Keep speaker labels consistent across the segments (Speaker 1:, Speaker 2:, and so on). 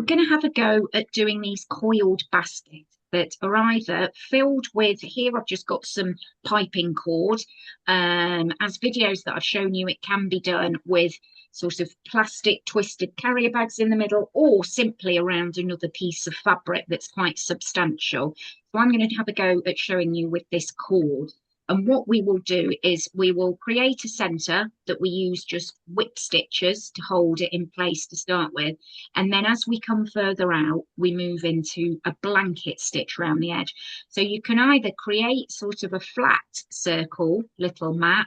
Speaker 1: we're going to have a go at doing these coiled baskets that are either filled with, here I've just got some piping cord. As videos that I've shown you, it can be done with sort of plastic twisted carrier bags in the middle, or simply around another piece of fabric that's quite substantial. So I'm going to have a go at showing you with this cord. And what we will do is we will create a centre that we use just whip stitches to hold it in place to start with. And then as we come further out, we move into a blanket stitch around the edge. So you can either create sort of a flat circle, little mat,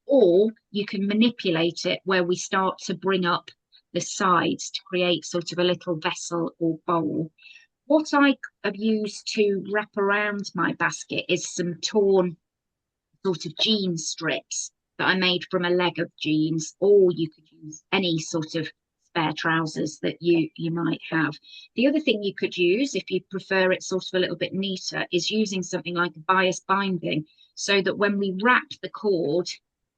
Speaker 1: or you can manipulate it where we start to bring up the sides to create sort of a little vessel or bowl. What I have used to wrap around my basket is some torn sort of jean strips that I made from a leg of jeans, or you could use any sort of spare trousers that you might have. The other thing you could use, if you prefer it sort of a little bit neater, is using something like a bias binding, so that when we wrap the cord,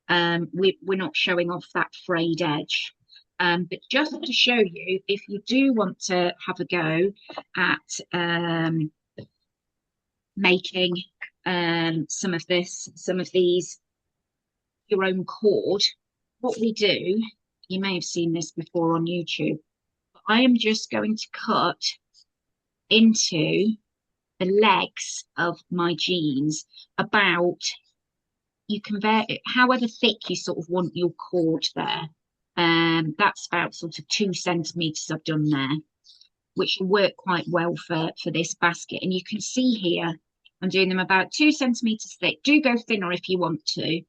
Speaker 1: we're not showing off that frayed edge. But just to show you, if you do want to have a go at making some of these your own cord, what we do, you may have seen this before on YouTube, but I am just going to cut into the legs of my jeans about, you can vary it however thick you sort of want your cord there. That's about sort of 2 centimeters I've done there, which will work quite well for this basket. And you can see here I'm doing them about 2 centimeters thick. Do go thinner if you want to.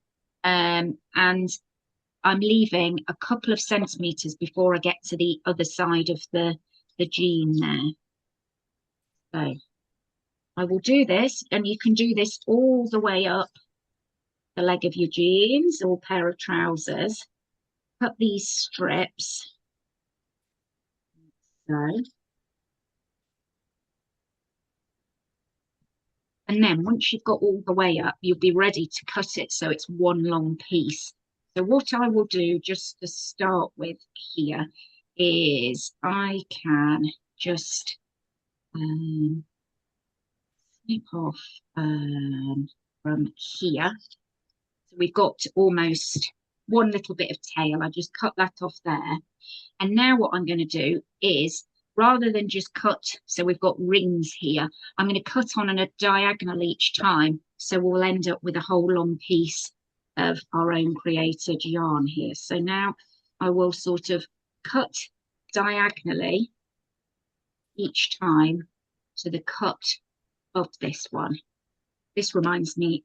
Speaker 1: And I'm leaving a couple of centimeters before I get to the other side of the jean there. So I will do this, and you can do this all the way up the leg of your jeans or pair of trousers. Cut these strips. So. And then once you've got all the way up, you'll be ready to cut it so it's one long piece. So what I will do just to start with here is I can just snip off from here. So we've got almost one little bit of tail. I just cut that off there. And now what I'm going to do is, rather than just cut, so we've got rings here, I'm going to cut on a diagonal each time. So we'll end up with a whole long piece of our own created yarn here. So now I will sort of cut diagonally each time to the cut of this one. This reminds me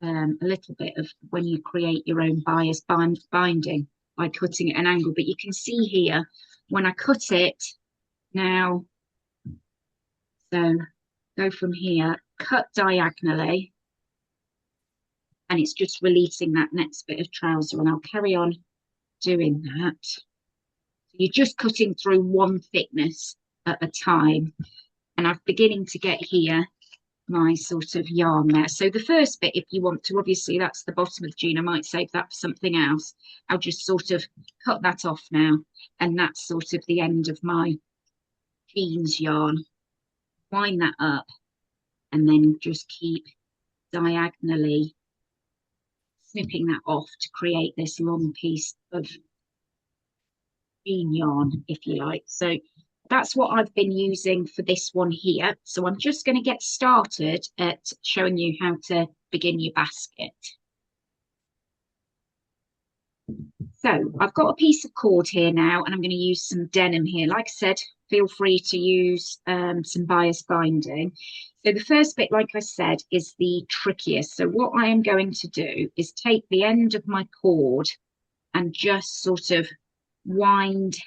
Speaker 1: a little bit of when you create your own bias binding by cutting at an angle. But you can see here, when I cut it, now, so go from here, cut diagonally, and it's just releasing that next bit of trouser, and I'll carry on doing that. So you're just cutting through one thickness at a time, and I'm beginning to get here my sort of yarn there. So the first bit, if you want to, obviously that's the bottom of the jean, I might save that for something else. I'll just sort of cut that off now, and that's sort of the end of my jeans yarn. Wind that up, and then just keep diagonally snipping that off to create this long piece of jean yarn, if you like. So that's what I've been using for this one here. So I'm just going to get started at showing you how to begin your basket. So I've got a piece of cord here now, and I'm going to use some denim here. Like I said, feel free to use some bias binding. So the first bit, like I said, is the trickiest. So what I am going to do is take the end of my cord and just sort of wind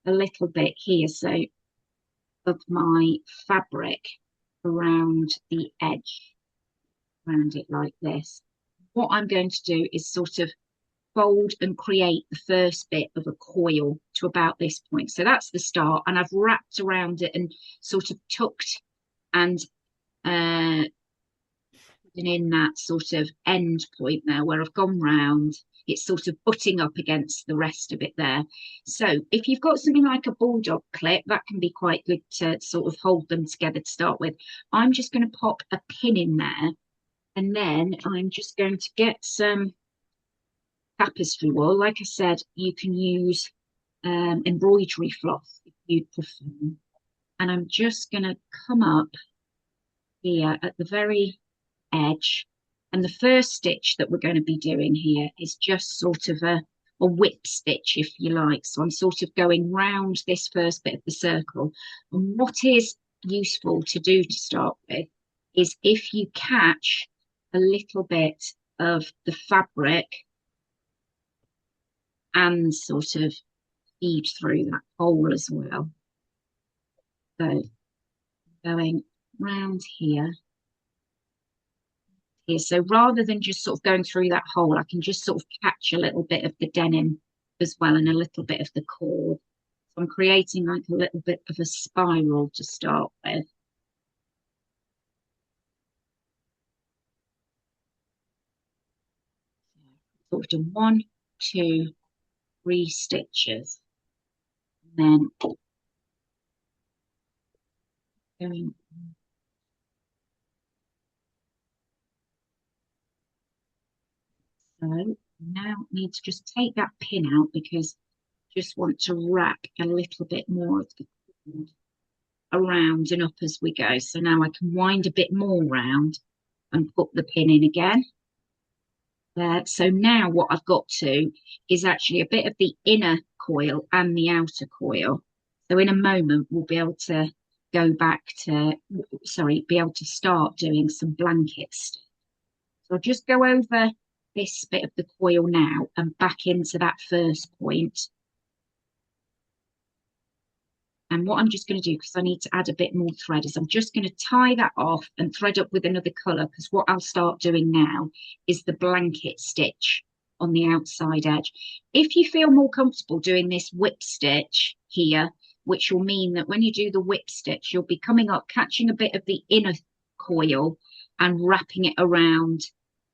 Speaker 1: a little bit here, so of my fabric around the edge, around it like this. What I'm going to do is sort of fold and create the first bit of a coil to about this point. So that's the start, and I've wrapped around it and sort of tucked and in that sort of end point there where I've gone round, it's sort of butting up against the rest of it there. So if you've got something like a bulldog clip, that can be quite good to sort of hold them together to start with. I'm just going to pop a pin in there, and then I'm just going to get some tapestry wool. Like I said, you can use embroidery floss if you prefer. And I'm just going to come up here at the very edge. And the first stitch that we're going to be doing here is just sort of a whip stitch, if you like. So I'm sort of going round this first bit of the circle. And what is useful to do to start with is if you catch a little bit of the fabric and sort of feed through that hole as well. So going round here. So rather than just sort of going through that hole, I can just sort of catch a little bit of the denim as well and a little bit of the cord. So I'm creating like a little bit of a spiral to start with. Sort of do 1, 2, 3 stitches. And then going so now need to just take that pin out because I just want to wrap a little bit more of the cord around and up as we go. So now I can wind a bit more round and put the pin in again. So now what I've got to is actually a bit of the inner coil and the outer coil. So in a moment, we'll be able to go back to, be able to start doing some blankets. So I'll just go over this bit of the coil now and back into that first point. And what I'm just going to do, because I need to add a bit more thread, is I'm just going to tie that off and thread up with another colour, because what I'll start doing now is the blanket stitch on the outside edge. If you feel more comfortable doing this whip stitch here, which will mean that when you do the whip stitch, you'll be coming up, catching a bit of the inner coil and wrapping it around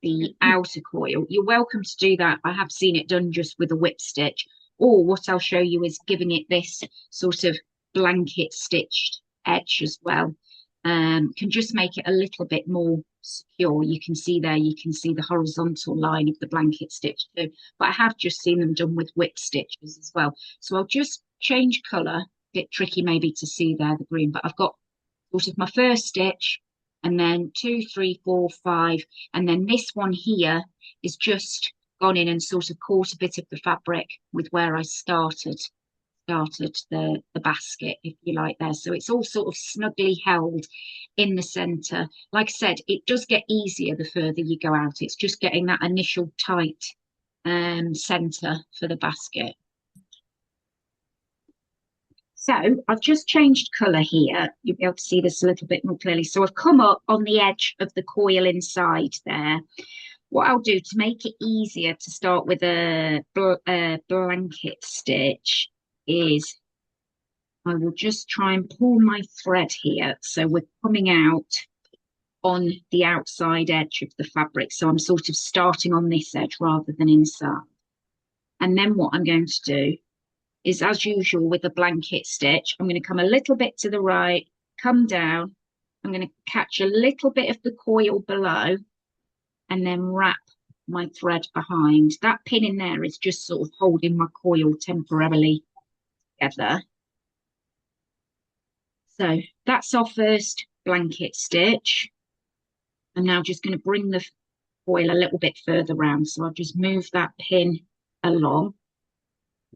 Speaker 1: the outer coil. You're welcome to do that. I have seen it done just with a whip stitch. Or what I'll show you is giving it this sort of blanket stitched edge as well. Can just make it a little bit more secure. You can see there, you can see the horizontal line of the blanket stitch too, but I have just seen them done with whip stitches as well. So I'll just change colour, a bit tricky maybe to see there, the green, but I've got sort of my first stitch and then 2, 3, 4, 5, and then this one here is just gone in and sort of caught a bit of the fabric with where I started the basket, if you like, there. So it's all sort of snugly held in the center. Like I said, it does get easier the further you go out. It's just getting that initial tight center for the basket. So I've just changed colour here. You'll be able to see this a little bit more clearly. So I've come up on the edge of the coil inside there. What I'll do to make it easier to start with a blanket stitch is I will just try and pull my thread here. So we're coming out on the outside edge of the fabric. So I'm sort of starting on this edge rather than inside. And then what I'm going to do is, as usual with a blanket stitch, I'm going to come a little bit to the right, come down. I'm going to catch a little bit of the coil below and then wrap my thread behind. That pin in there is just sort of holding my coil temporarily together. So that's our first blanket stitch. I'm now just going to bring the coil a little bit further round. So I'll just move that pin along.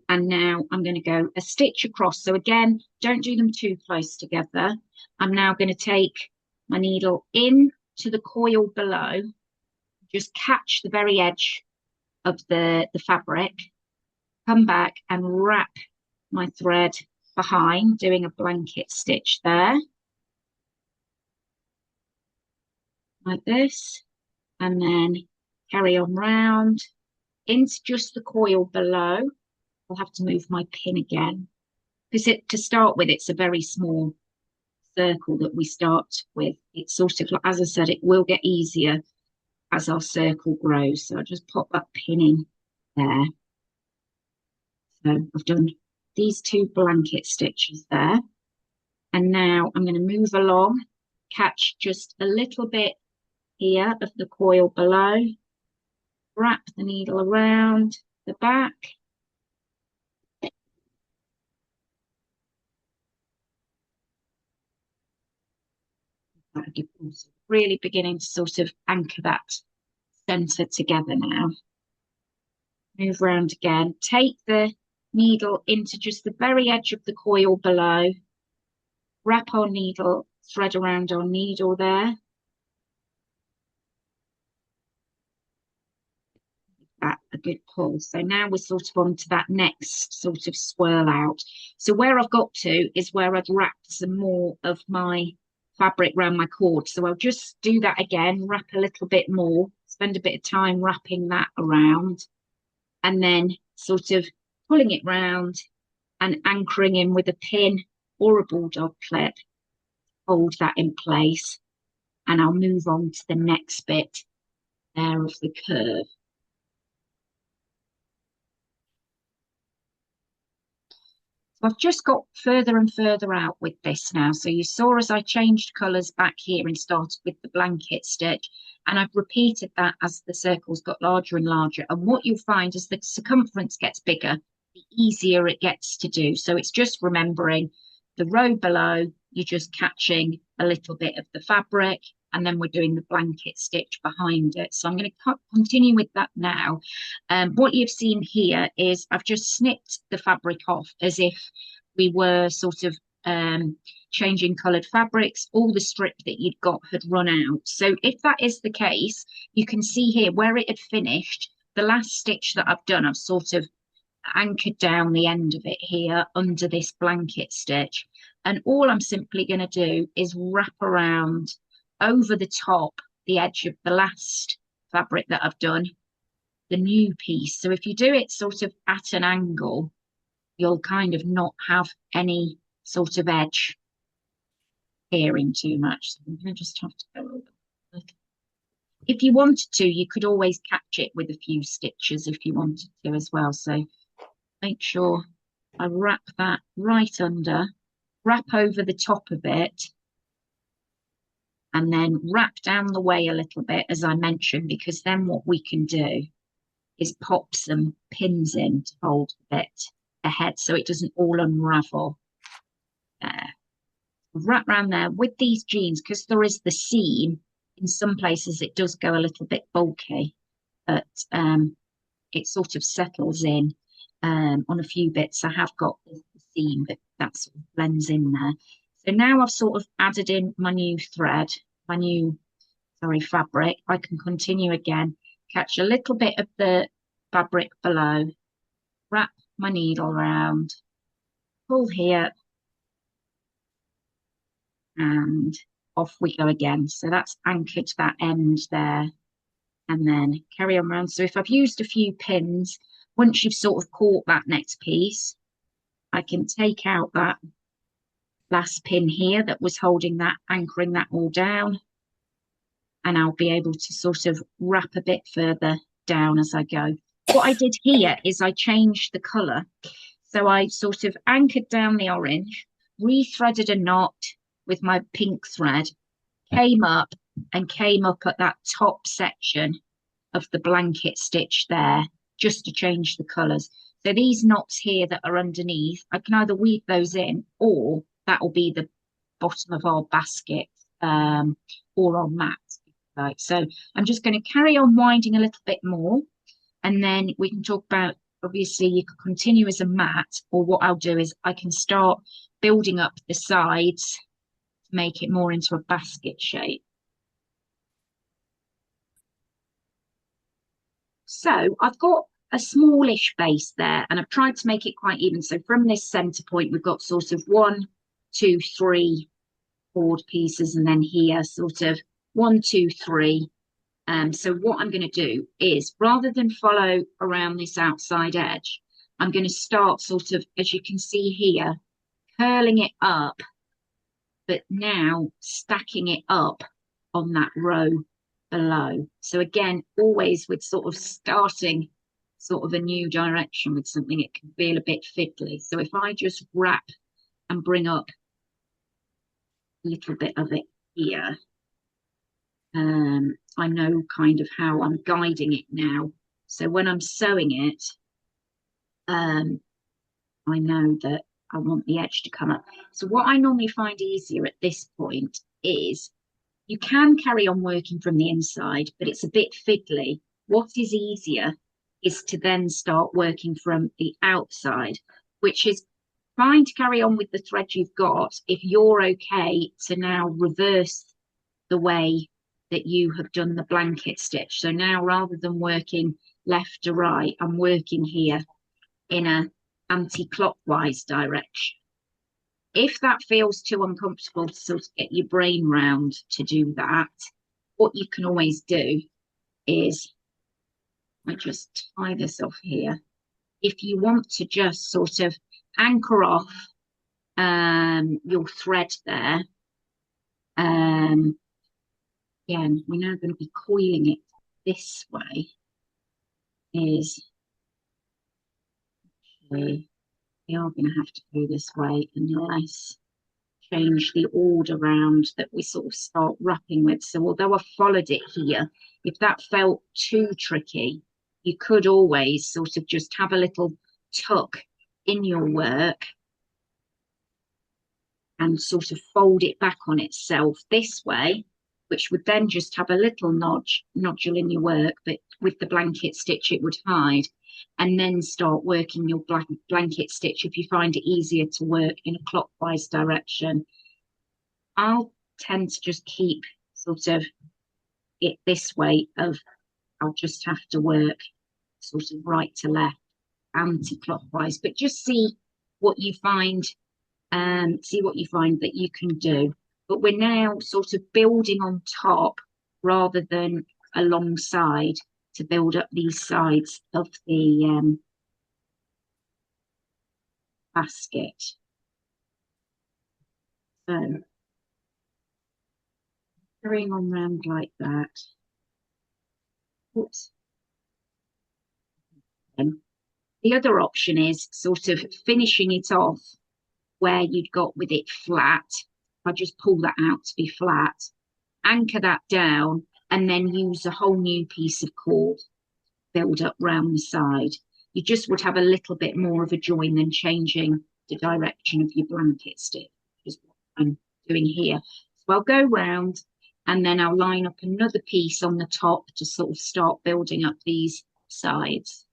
Speaker 1: And now I'm going to go a stitch across. So again, don't do them too close together. I'm now going to take my needle in to the coil below, just catch the very edge of the fabric, come back and wrap my thread behind, doing a blanket stitch there, like this, and then carry on round into just the coil below. I'll have to move my pin again because to start with, it's a very small circle that we start with. It's sort of, as I said, it will get easier as our circle grows. So I'll just pop that pin in there. So I've done these 2 blanket stitches there. And now I'm going to move along, catch just a little bit here of the coil below, wrap the needle around the back. Really beginning to sort of anchor that centre together now. Move around again, take the needle into just the very edge of the coil below, wrap our needle, thread around our needle there. That a good pull. So now we're sort of on to that next sort of swirl out. So where I've got to is where I've wrapped some more of my fabric around my cord. So I'll just do that again, wrap a little bit more, spend a bit of time wrapping that around, and then sort of pulling it round and anchoring in with a pin or a bulldog clip, hold that in place, and I'll move on to the next bit there of the curve. So I've just got further and further out with this now. So you saw as I changed colours back here and started with the blanket stitch, and I've repeated that as the circles got larger and larger. And what you'll find is the circumference gets bigger, the easier it gets to do. So it's just remembering the row below, you're just catching a little bit of the fabric, and then we're doing the blanket stitch behind it. So I'm going to continue with that now. What you've seen here is I've just snipped the fabric off as if we were sort of changing coloured fabrics. All the strip that you'd got had run out. So if that is the case, you can see here where it had finished, the last stitch that I've done, I've sort of anchored down the end of it here under this blanket stitch. And all I'm simply going to do is wrap around over the top, the edge of the last fabric that I've done, the new piece. So if you do it sort of at an angle, you'll kind of not have any sort of edge appearing too much. So I'm going to just have to go over a little. If you wanted to, you could always catch it with a few stitches if you wanted to as well. So make sure I wrap that right under, wrap over the top of it, and then wrap down the way a little bit, as I mentioned, because then what we can do is pop some pins in to hold the bit ahead so it doesn't all unravel. There. Wrap around there with these jeans, because there is the seam, in some places it does go a little bit bulky, but it sort of settles in on a few bits. I have got the seam, but that sort of blends in there. So now I've sort of added in my new thread, my new, fabric. I can continue again, catch a little bit of the fabric below, wrap my needle around, pull here, and off we go again. So that's anchored to that end there, and then carry on around. So if I've used a few pins, once you've sort of caught that next piece, I can take out that last pin here that was holding that, anchoring that all down, and I'll be able to sort of wrap a bit further down as I go. What I did here is I changed the colour. So I sort of anchored down the orange, re-threaded a knot with my pink thread, came up at that top section of the blanket stitch there, just to change the colours. So these knots here that are underneath, I can either weave those in, or that will be the bottom of our basket or our mat. Right, so I'm just going to carry on winding a little bit more, and then we can talk about, obviously you can continue as a mat, or what I'll do is I can start building up the sides to make it more into a basket shape. So I've got a smallish base there, and I've tried to make it quite even. So from this centre point, we've got sort of 1, 2, 3 chord pieces, and then here sort of 1, 2, 3. So what I'm going to do is, rather than follow around this outside edge, I'm going to start sort of, as you can see here, curling it up, but now stacking it up on that row below. So again, always with sort of starting sort of a new direction with something, it can feel a bit fiddly. So if I just wrap and bring up a little bit of it here, I know kind of how I'm guiding it now. So when I'm sewing it, I know that I want the edge to come up. So what I normally find easier at this point is you can carry on working from the inside, but it's a bit fiddly. What is easier is to then start working from the outside, which is fine to carry on with the thread you've got if you're okay to now reverse the way that you have done the blanket stitch. So now rather than working left to right, I'm working here in a anti-clockwise direction. If that feels too uncomfortable to sort of get your brain round to do that, what you can always do is, I just tie this off here. If you want to just sort of anchor off your thread there, again, we're now going to be coiling it this way, is actually, we are going to have to go this way unless change the order round that we sort of start wrapping with. So although I followed it here, if that felt too tricky, you could always sort of just have a little tuck in your work and sort of fold it back on itself this way, which would then just have a little nodule in your work, but with the blanket stitch it would hide, and then start working your blanket stitch if you find it easier to work in a clockwise direction. I'll tend to just keep sort of it this way of, I'll just have to work sort of right to left, anti-clockwise, but just see what you find, that you can do. But we're now sort of building on top rather than alongside to build up these sides of the basket. So carrying on round like that. Oops. And the other option is sort of finishing it off where you'd got with it flat. I just pull that out to be flat, anchor that down, and then use a whole new piece of cord, build up round the side. You just would have a little bit more of a join than changing the direction of your blanket stitch, which is what I'm doing here. So I'll go round and then I'll line up another piece on the top to sort of start building up these sides.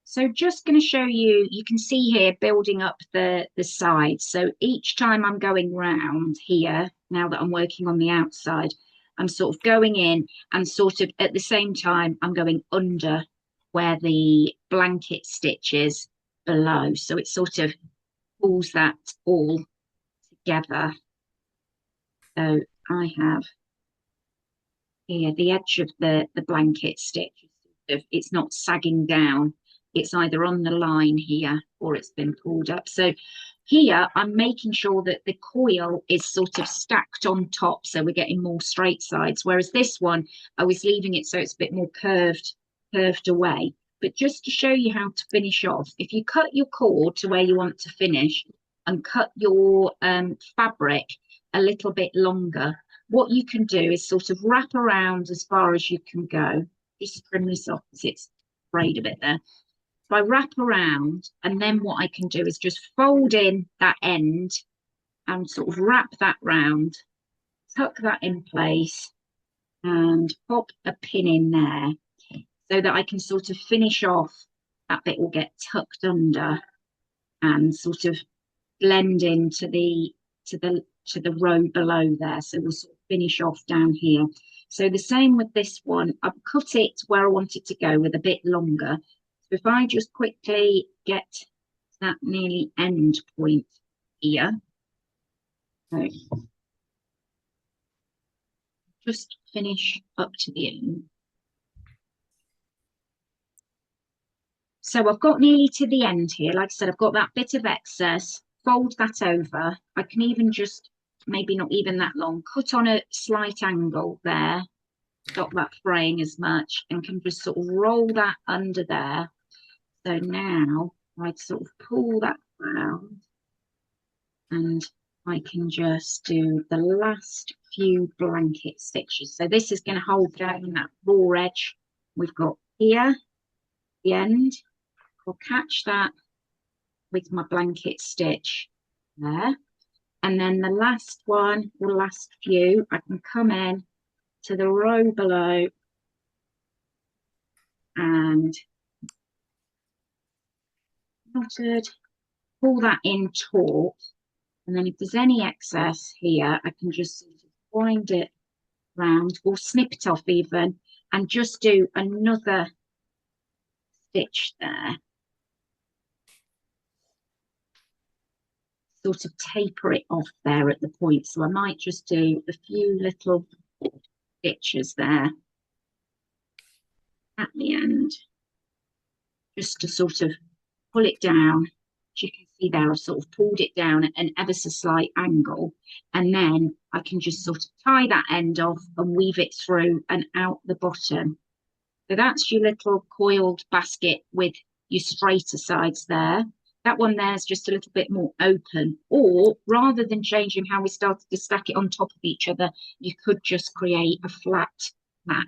Speaker 1: So just going to show you, you can see here building up the sides. So each time I'm going round here, now that I'm working on the outside, I'm sort of going in and sort of at the same time, I'm going under where the blanket stitch is below. So it sort of pulls that all together. So I have here the edge of the blanket stitch, it's not sagging down. It's either on the line here or it's been pulled up. So here I'm making sure that the coil is sort of stacked on top, so we're getting more straight sides, whereas this one I was leaving it so it's a bit more curved away. But just to show you how to finish off, if you cut your cord to where you want to finish and cut your fabric a little bit longer, what you can do is sort of wrap around as far as you can go. Just trim this off because it's frayed a bit there. So I wrap around, and then what I can do is just fold in that end and sort of wrap that round, tuck that in place, and pop a pin in there so that I can sort of finish off. That bit will get tucked under and sort of blend into the row below there. So we'll sort of finish off down here. So the same with this one. I've cut it where I want it to go with a bit longer. So if I just quickly get that nearly end point here, so just finish up to the end. So I've got nearly to the end here. Like I said, I've got that bit of excess, fold that over. I can even just, maybe not even that long, cut on a slight angle there stop that fraying as much, and can just sort of roll that under there. So now I'd sort of pull that round, and I can just do the last few blanket stitches. So this is going to hold down that raw edge we've got here, the end. I'll catch that with my blanket stitch there. And then the last one, the last few, I can come in to the row below and knotted, pull that in taut. And then if there's any excess here, I can just sort of wind it round or snip it off even, and just do another stitch there. Sort of taper it off there at the point. So I might just do a few little stitches there at the end, just to sort of pull it down. As you can see there, I've sort of pulled it down at an ever so slight angle, and then I can just sort of tie that end off and weave it through and out the bottom. So that's your little coiled basket with your straighter sides there. That one there is just a little bit more open, or rather than changing how we started to stack it on top of each other, you could just create a flat mat